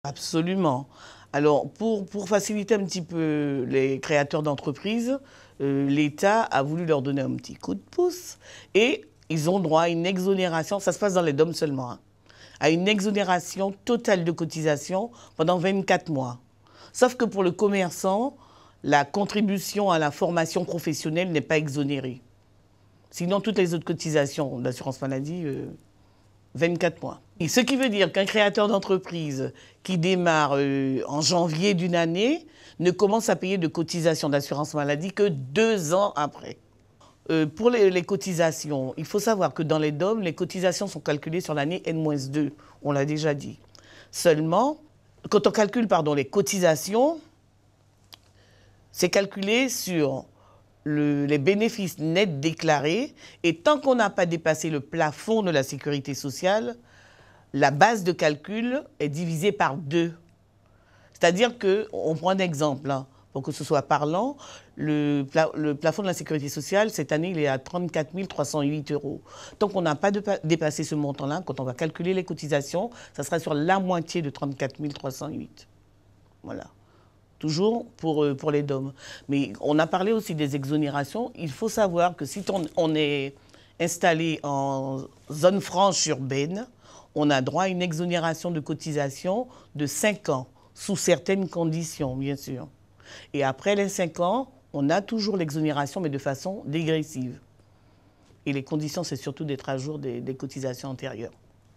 Absolument. Alors, pour faciliter un petit peu les créateurs d'entreprises, l'État a voulu leur donner un petit coup de pouce et ils ont droit à une exonération, ça se passe dans les DOM seulement, hein, à une exonération totale de cotisation pendant 24 mois. Sauf que pour le commerçant, la contribution à la formation professionnelle n'est pas exonérée. Sinon, toutes les autres cotisations d'assurance maladie, 24 mois. Et ce qui veut dire qu'un créateur d'entreprise qui démarre en janvier d'une année ne commence à payer de cotisations d'assurance maladie que 2 ans après. Pour les cotisations, il faut savoir que dans les DOM, les cotisations sont calculées sur l'année N-2, on l'a déjà dit. Seulement, quand on calcule les cotisations, c'est calculé sur les bénéfices nets déclarés, et tant qu'on n'a pas dépassé le plafond de la sécurité sociale, la base de calcul est divisée par 2. C'est-à-dire que, on prend un exemple, hein, pour que ce soit parlant, le plafond de la sécurité sociale, cette année, il est à 34 308 €. Tant qu'on n'a pas dépassé ce montant-là, quand on va calculer les cotisations, ça sera sur la moitié de 34 308. Voilà. Toujours pour les DOM. Mais on a parlé aussi des exonérations. Il faut savoir que si on est installé en zone franche urbaine, on a droit à une exonération de cotisation de 5 ans, sous certaines conditions, bien sûr. Et après les 5 ans, on a toujours l'exonération, mais de façon dégressive. Et les conditions, c'est surtout d'être à jour des cotisations antérieures.